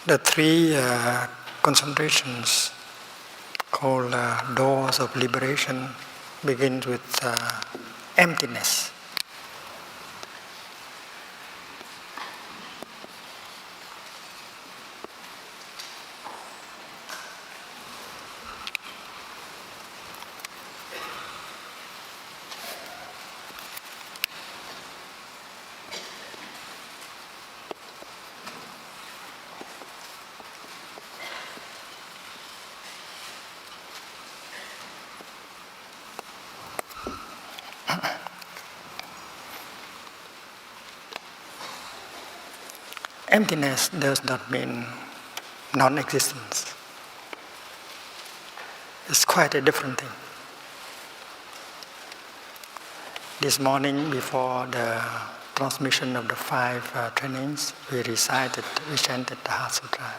The three concentrations called doors of liberation begin with emptiness. Emptiness does not mean non-existence. It's quite a different thing. This morning, before the transmission of the 5 trainings, we chanted the Heart Sutra.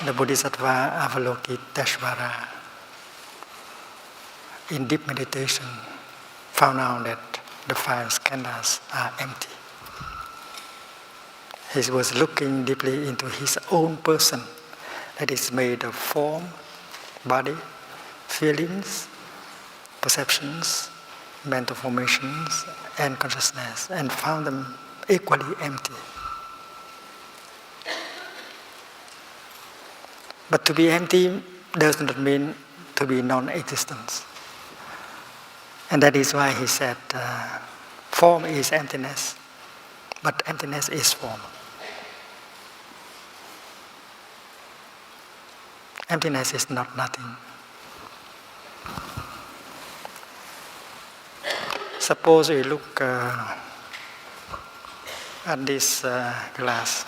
The Bodhisattva Avalokiteshvara, in deep meditation, found out that the 5 skandhas are empty. He was looking deeply into his own person, that is made of form, body, feelings, perceptions, mental formations, and consciousness, and found them equally empty. But to be empty does not mean to be non-existence. And that is why he said, form is emptiness, but emptiness is form. Emptiness is not nothing. Suppose we look at this glass.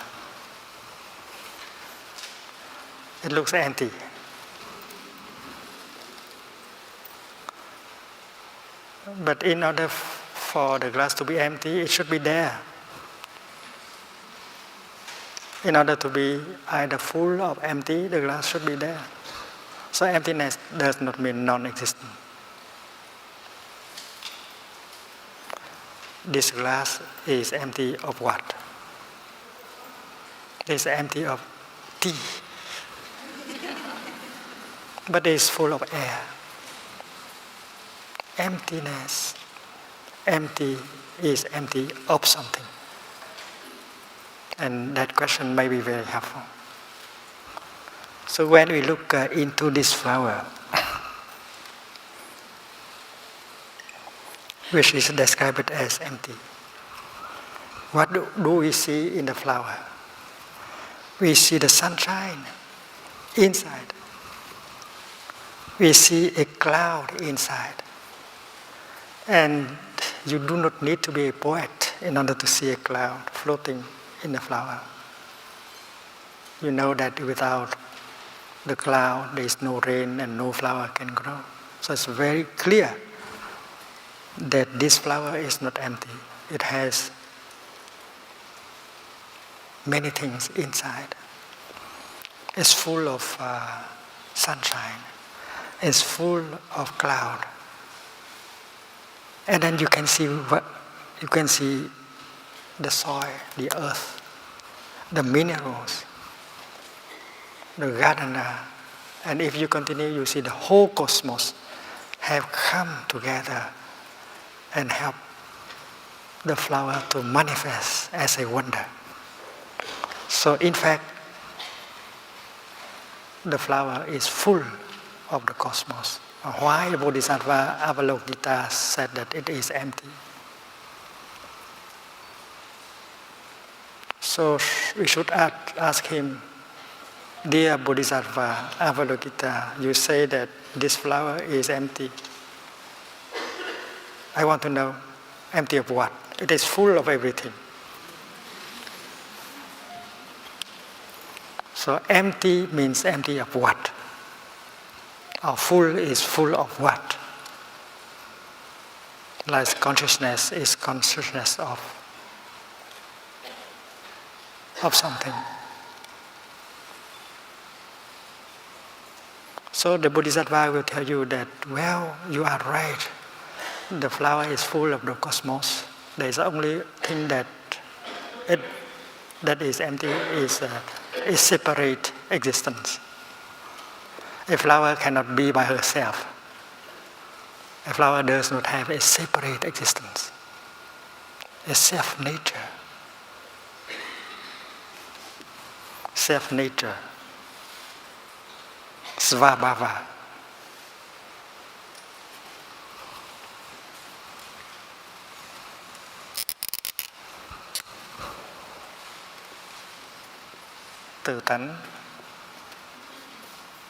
It looks empty. But in order for the glass to be empty, it should be there. In order to be either full or empty, the glass should be there. So emptiness does not mean non-existent. This glass is empty of what? It is empty of tea. But it is full of air. Emptiness. Empty is empty of something. And that question may be very helpful. So when we look into this flower, which is described as empty, what do we see in the flower? We see the sunshine inside. We see a cloud inside. And you do not need to be a poet in order to see a cloud floating in the flower. You know that without the cloud, there is no rain and no flower can grow. So it's very clear that this flower is not empty. It has many things inside. It's full of sunshine. It's full of cloud. And then you can see the soil, the earth, the minerals, the gardener. And if you continue, you see the whole cosmos have come together and help the flower to manifest as a wonder. So in fact, the flower is full of the cosmos. Why Bodhisattva Avalokita said that it is empty? So we should ask him, dear Bodhisattva Avalokita, you say that this flower is empty. I want to know, empty of what? It is full of everything. So empty means empty of what? Or full is full of what? Like consciousness is consciousness of something. So the Bodhisattva will tell you that, well, you are right. The flower is full of the cosmos. There is only thing that it, that is empty is a separate existence. A flower cannot be by herself. A flower does not have a separate existence, a self-nature. Self-nature, svabhava. Tự tánh,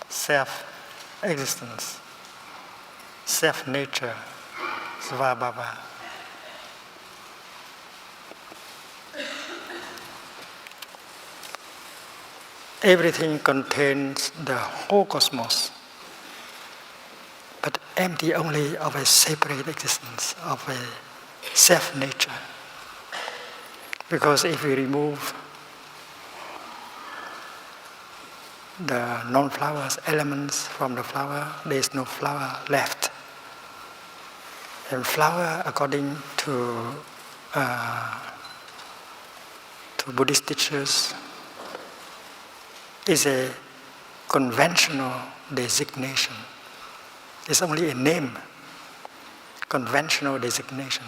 self-existence, self-nature, svabhava. Everything contains the whole cosmos, but empty only of a separate existence, of a self-nature. Because if we remove the non-flowers elements from the flower, there is no flower left. And flower, according to Buddhist teachers, is a conventional designation. It's only a name, conventional designation.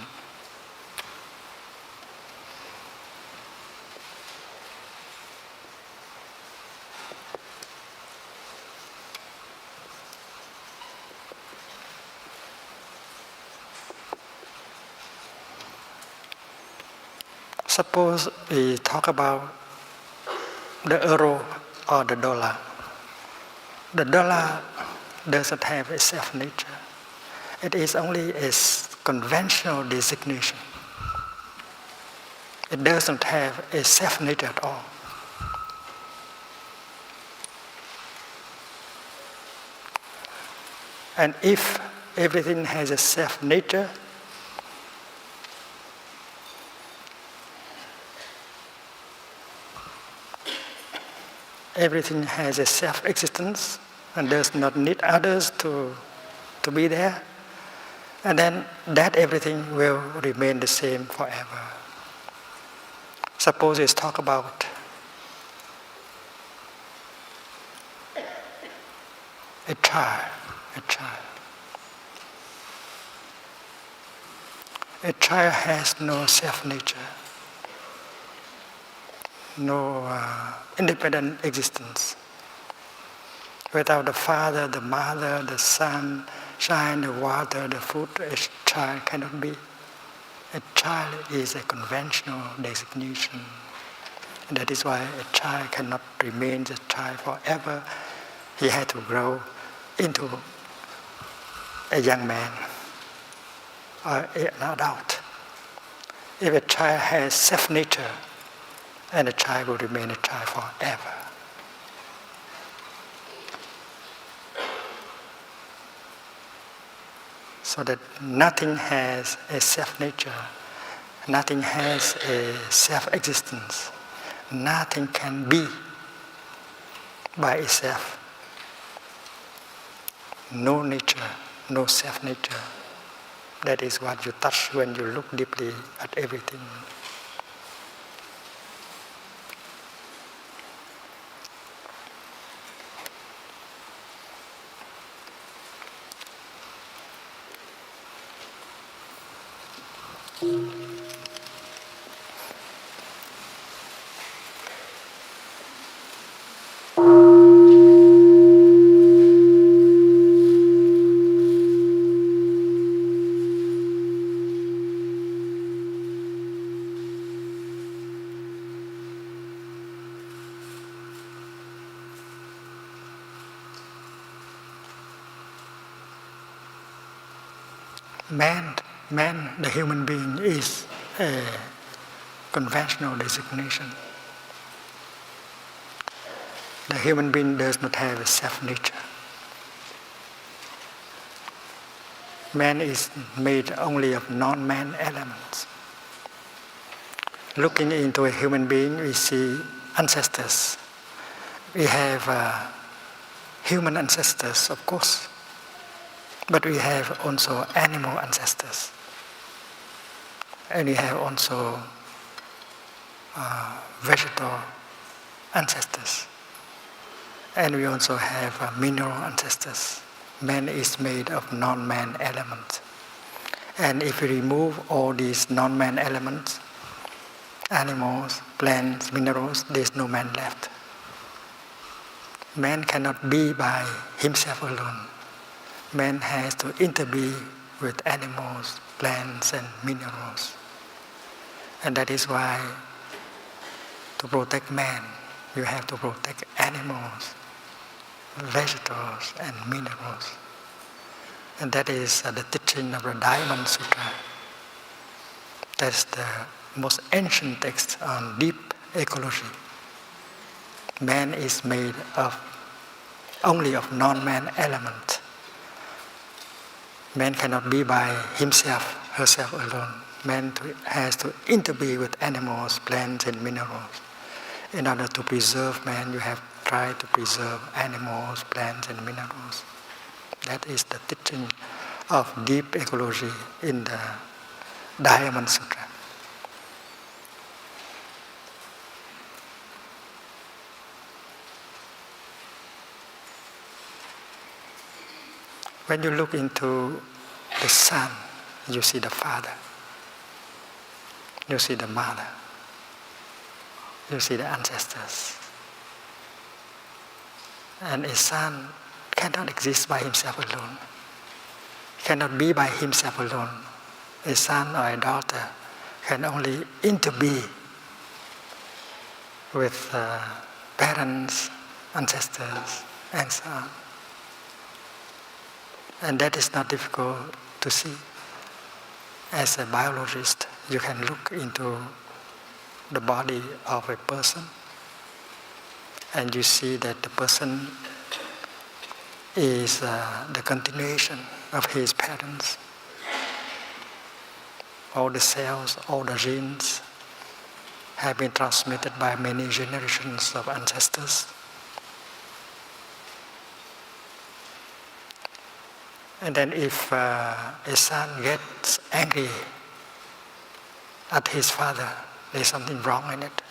Suppose we talk about the euro or the dollar. The dollar doesn't have a self-nature. It is only a conventional designation. It doesn't have a self-nature at all. And if everything has a self-nature, everything has a self-existence and does not need others to be there, and then that everything will remain the same forever. Suppose we talk about a child. A child has no self-nature, no independent existence. Without the father, the mother, the sunshine, the water, the food, a child cannot be. A child is a conventional designation. And that is why a child cannot remain a child forever. He had to grow into a young man or an adult. If a child has self-nature, and a child will remain a child forever. So that nothing has a self-nature, nothing has a self-existence, nothing can be by itself. No nature, no self-nature. That is what you touch when you look deeply at everything. Man, the human being, is a conventional designation. The human being does not have a self-nature. Man is made only of non-man elements. Looking into a human being, we see ancestors. We have human ancestors, of course, but we have also animal ancestors. And we have also vegetable ancestors. And we also have mineral ancestors. Man is made of non-man elements. And if we remove all these non-man elements, animals, plants, minerals, there is no man left. Man cannot be by himself alone. Man has to interbe with animals, plants, and minerals. And that is why to protect man, you have to protect animals, vegetables, and minerals. And that is the teaching of the Diamond Sutra. That's the most ancient text on deep ecology. Man is made of only of non-man element. Man cannot be by himself, herself alone. Man has to interbe with animals, plants, and minerals. In order to preserve man, you have tried to preserve animals, plants, and minerals. That is the teaching of deep ecology in the Diamond Sutra. When you look into the sun, you see the father, you see the mother, you see the ancestors. And a son cannot exist by himself alone, cannot be by himself alone. A son or a daughter can only interbe with parents, ancestors, and so on. And that is not difficult to see. As a biologist, you can look into the body of a person and you see that the person is the continuation of his parents. All the cells, all the genes have been transmitted by many generations of ancestors. And then if a son gets angry at his father, there's something wrong in it.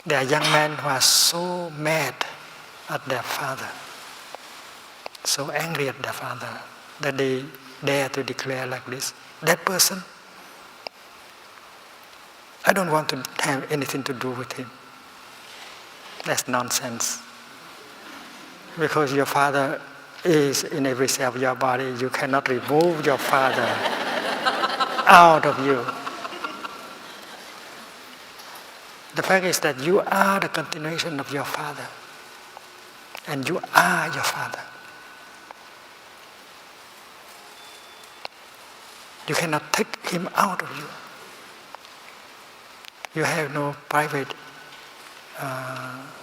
There are young men who are so mad at their father, so angry at their father, that they dare to declare like this: that person, I don't want to have anything to do with him. That's nonsense. Because your father is in every cell of your body, you cannot remove your father out of you. The fact is that you are the continuation of your father, and you are your father. You cannot take him out of you. You have no private,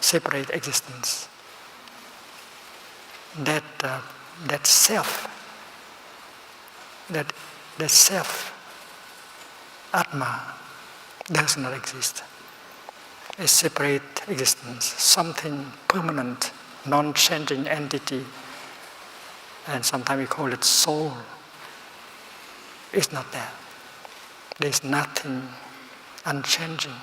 separate existence. That self, that self, Atma, does not exist. A separate existence, something permanent, non-changing entity, and sometimes we call it soul, is not there. There is nothing unchanging.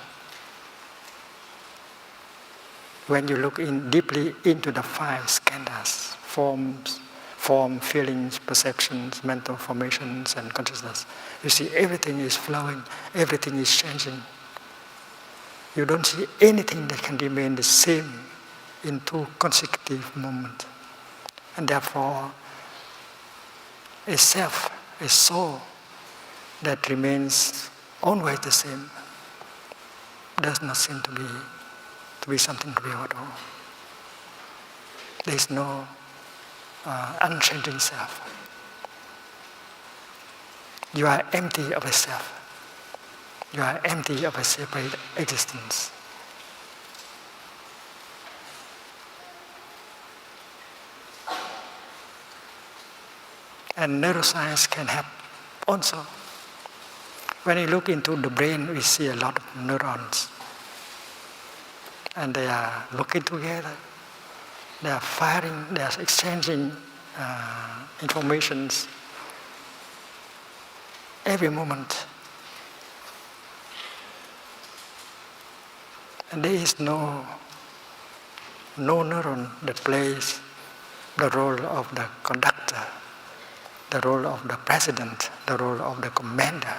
When you look in deeply into the five skandhas, form, feelings, perceptions, mental formations, and consciousness, you see everything is flowing, everything is changing. You don't see anything that can remain the same in two consecutive moments. And therefore, a self, a soul that remains always the same does not seem to be something real at all. There is no unchanging self. You are empty of a self. You are empty of a separate existence. And neuroscience can help also. When you look into the brain, we see a lot of neurons. And they are working together. They are firing, they are exchanging informations every moment. And there is no neuron that plays the role of the conductor, the role of the president, the role of the commander.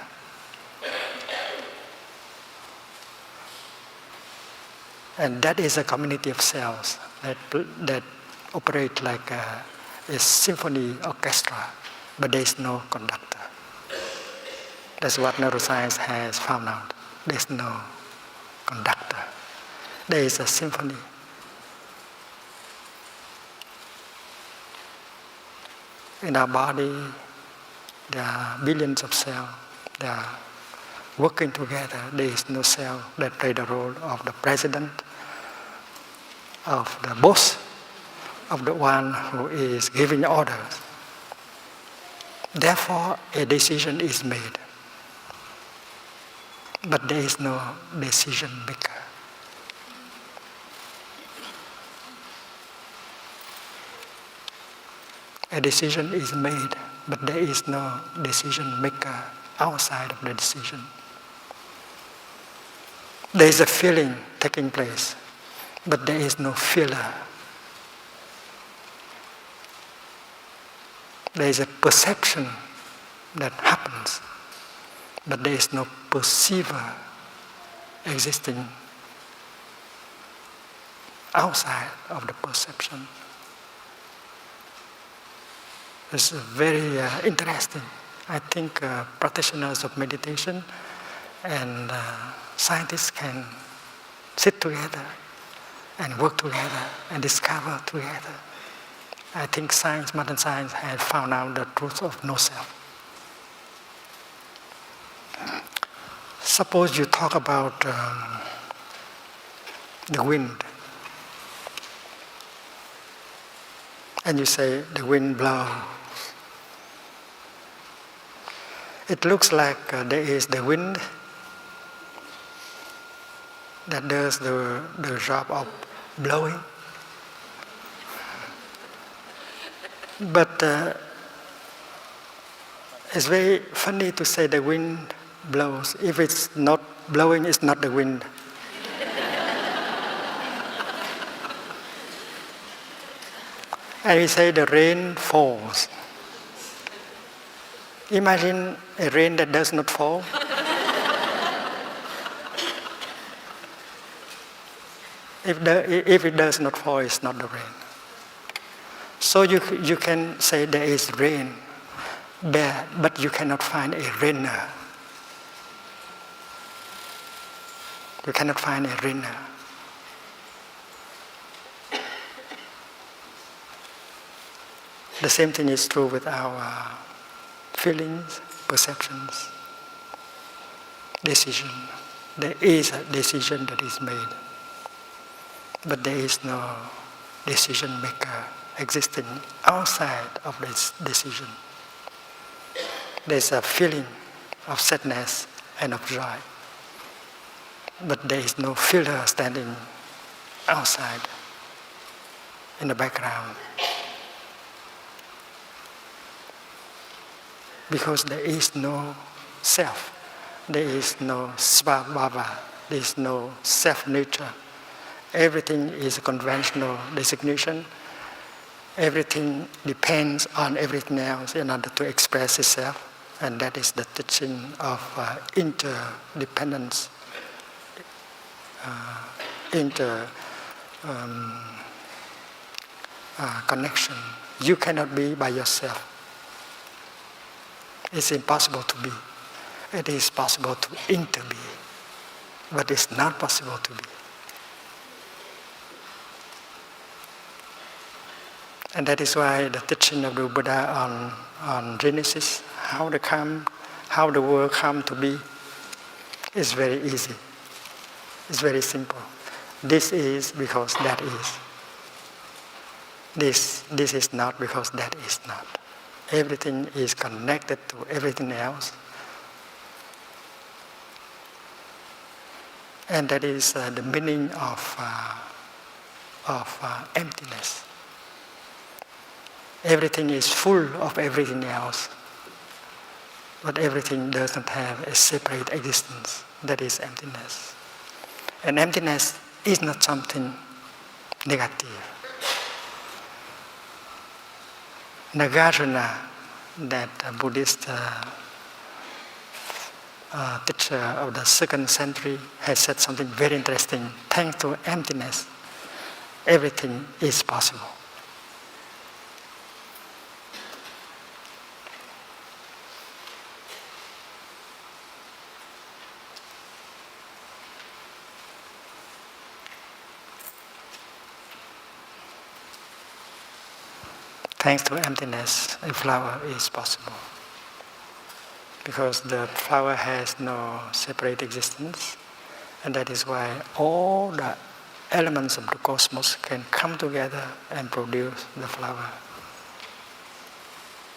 And that is a community of cells that operate like a symphony orchestra, but there is no conductor. That's what neuroscience has found out. There is no conductor. There is a symphony. In our body, there are billions of cells. They are working together. There is no cell that play the role of the president, of the boss, of the one who is giving orders. Therefore, a decision is made. But there is no decision maker. A decision is made, but there is no decision maker outside of the decision. There is a feeling taking place, but there is no feeler. There is a perception that happens, but there is no perceiver existing outside of the perception. It's very interesting. I think practitioners of meditation and scientists can sit together and work together and discover together. I think science, modern science, has found out the truth of no self. Suppose you talk about the wind, and you say the wind blows. It looks like there is the wind that does the job of blowing. But it's very funny to say the wind blows. If it's not blowing, it's not the wind. And we say the rain falls. Imagine a rain that does not fall. If it does not fall, it's not the rain. So you can say there is rain there, but you cannot find a rainer. You cannot find a rainer. The same thing is true with our feelings, perceptions, decision. There is a decision that is made, but there is no decision maker existing outside of this decision. There's a feeling of sadness and of joy, but there is no feeler standing outside in the background. Because there is no self, there is no svabhava, there is no self-nature. Everything is a conventional designation. Everything depends on everything else in order to express itself, and that is the teaching of interdependence, connection. You cannot be by yourself. It's impossible to be. It is possible to interbe, but it's not possible to be. And that is why the teaching of the Buddha on Genesis, how the world come to be, is very easy. It's very simple. This is because that is. This is not because that is not. Everything is connected to everything else. And that is the meaning of emptiness. Everything is full of everything else, but everything does not have a separate existence. That is emptiness. And emptiness is not something negative. Nagarjuna, that Buddhist teacher of the 2nd century, has said something very interesting. Thanks to emptiness, everything is possible. Thanks to emptiness, a flower is possible. Because the flower has no separate existence, and that is why all the elements of the cosmos can come together and produce the flower.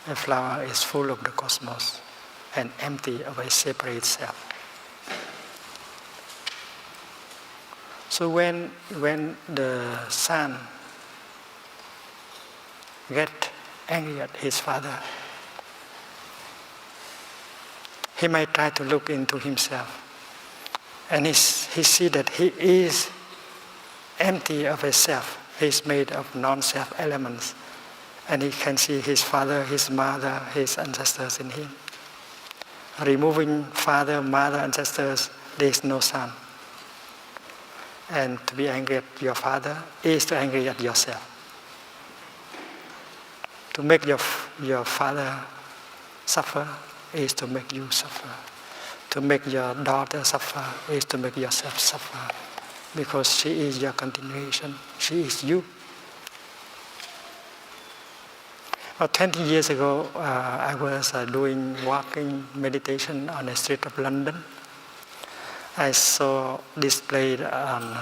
A flower is full of the cosmos and empty of a separate self. So when the son gets angry at his father, he might try to look into himself, and he sees that he is empty of a self. He is made of non-self elements, and he can see his father, his mother, his ancestors in him. Removing father, mother, ancestors, there is no son. And to be angry at your father is to angry at yourself. To make your father suffer is to make you suffer. To make your daughter suffer is to make yourself suffer. Because she is your continuation. She is you. 20 years ago, I was doing walking meditation on the street of London. I saw displayed on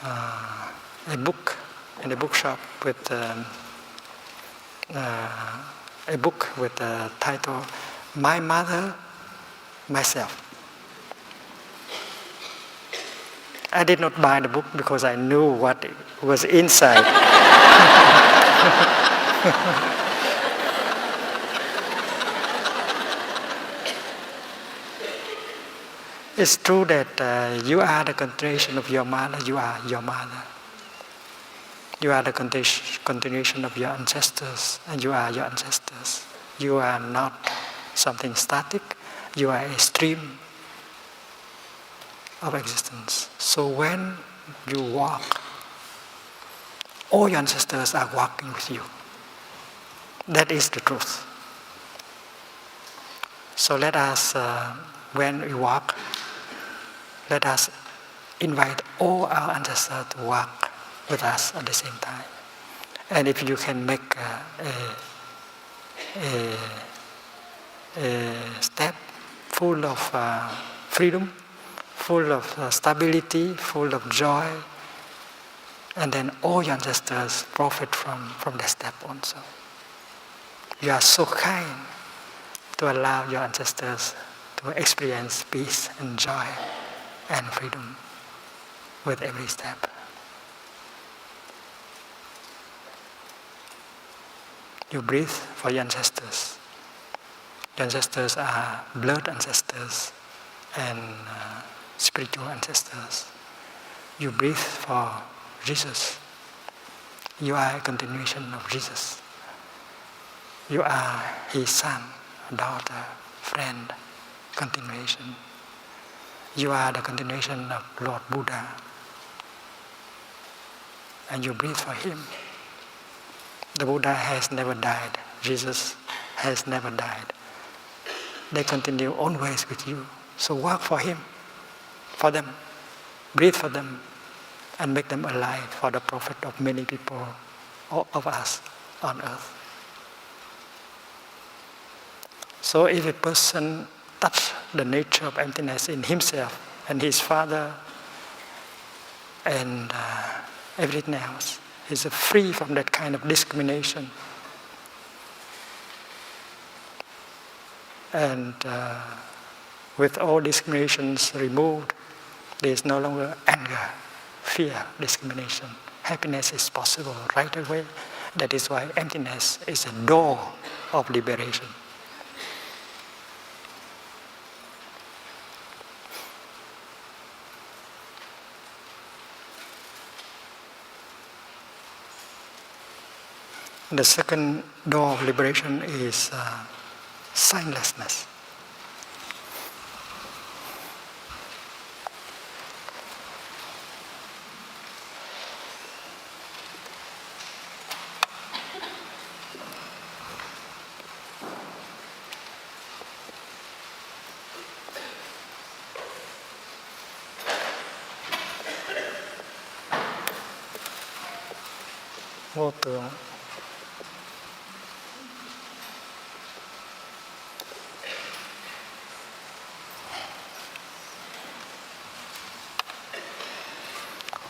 a book in a bookshop with a book with the title "My Mother, Myself." I did not buy the book because I knew what was inside. It's true that you are the continuation of your mother, you are your mother. You are the continuation of your ancestors, and you are your ancestors. You are not something static, you are a stream of existence. So when you walk, all your ancestors are walking with you. That is the truth. So let us, when we walk, let us invite all our ancestors to walk with us at the same time. And if you can make a step full of freedom, full of stability, full of joy, and then all your ancestors profit from that step also. You are so kind to allow your ancestors to experience peace and joy and freedom with every step. You breathe for your ancestors. Your ancestors are blood ancestors and spiritual ancestors. You breathe for Jesus. You are a continuation of Jesus. You are his son, daughter, friend, continuation. You are the continuation of Lord Buddha. And you breathe for him. The Buddha has never died. Jesus has never died. They continue always with you. So work for him, for them. Breathe for them and make them alive for the profit of many people, all of us on earth. So if a person touches the nature of emptiness in himself and his father and everything else, he's free from that kind of discrimination. And with all discriminations removed, there is no longer anger, fear, discrimination. Happiness is possible right away. That is why emptiness is a door of liberation. The second door of liberation is signlessness. Vô tưởng.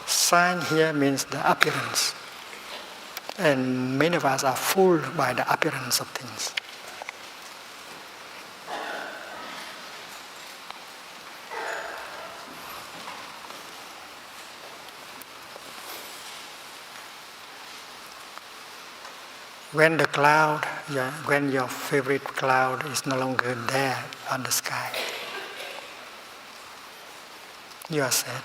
Sign here means the appearance. And many of us are fooled by the appearance of things. When the cloud, when your favorite cloud is no longer there on the sky, you are sad.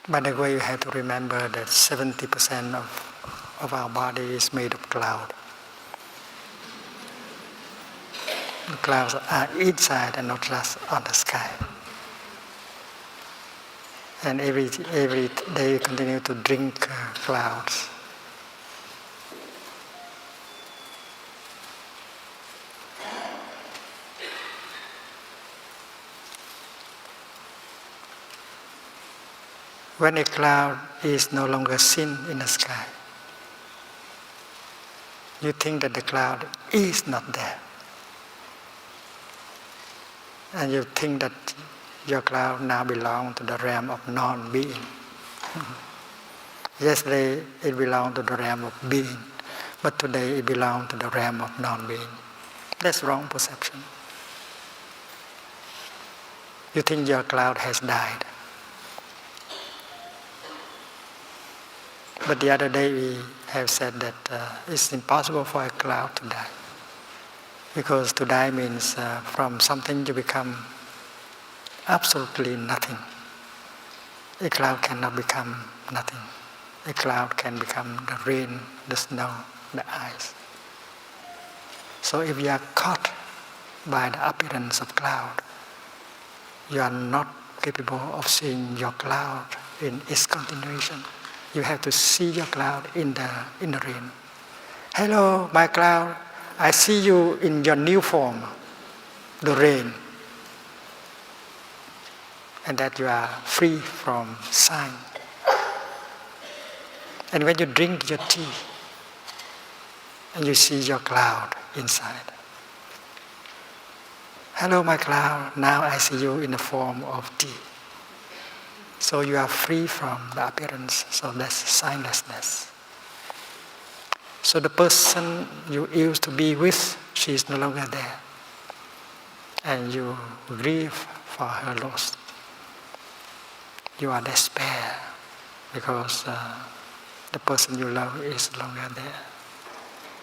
By the way, you have to remember that 70% of our body is made of cloud. The clouds are inside and not just on the sky. And every day you continue to drink clouds. When a cloud is no longer seen in the sky, you think that the cloud is not there. And you think that your cloud now belongs to the realm of non-being. Yesterday it belonged to the realm of being, but today it belongs to the realm of non-being. That's wrong perception. You think your cloud has died. But the other day we have said that it's impossible for a cloud to die. Because to die means from something to become absolutely nothing. A cloud cannot become nothing. A cloud can become the rain, the snow, the ice. So if you are caught by the appearance of cloud, you are not capable of seeing your cloud in its continuation. You have to see your cloud in the rain. Hello, my cloud. I see you in your new form, the rain. And that you are free from sign. And when you drink your tea, and you see your cloud inside. Hello, my cloud, now I see you in the form of tea. So you are free from the appearance, so that's signlessness. So the person you used to be with, she is no longer there. And you grieve for her loss. You are despair because the person you love is no longer there.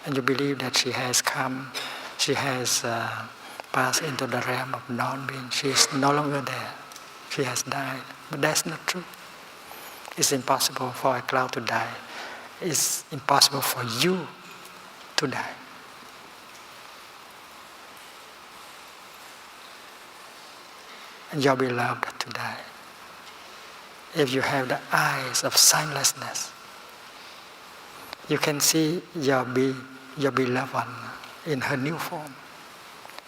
And you believe that she has come, she has passed into the realm of non-being. She is no longer there. She has died. But that's not true. It's impossible for a cloud to die. It's impossible for you to die. And your beloved to die. If you have the eyes of signlessness, you can see your beloved one in her new form.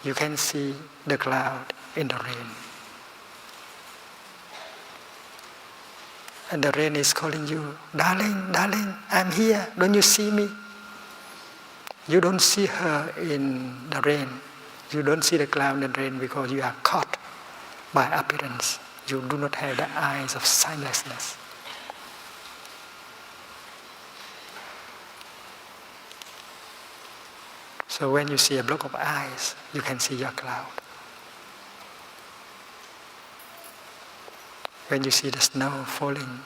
You can see the cloud in the rain. And the rain is calling you, darling, darling, I'm here, don't you see me? You don't see her in the rain. You don't see the cloud in the rain because you are caught by appearance. You do not have the eyes of signlessness. So when you see a block of ice, you can see your cloud. When you see the snow falling,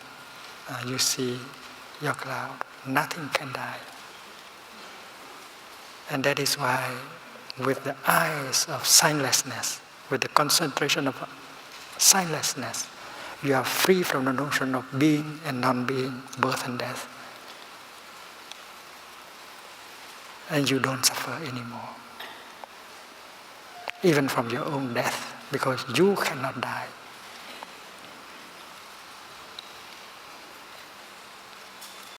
you see your cloud. Nothing can die. And that is why with the eyes of signlessness, with the concentration of signlessness, you are free from the notion of being and non-being, birth and death. And you don't suffer anymore. Even from your own death, because you cannot die.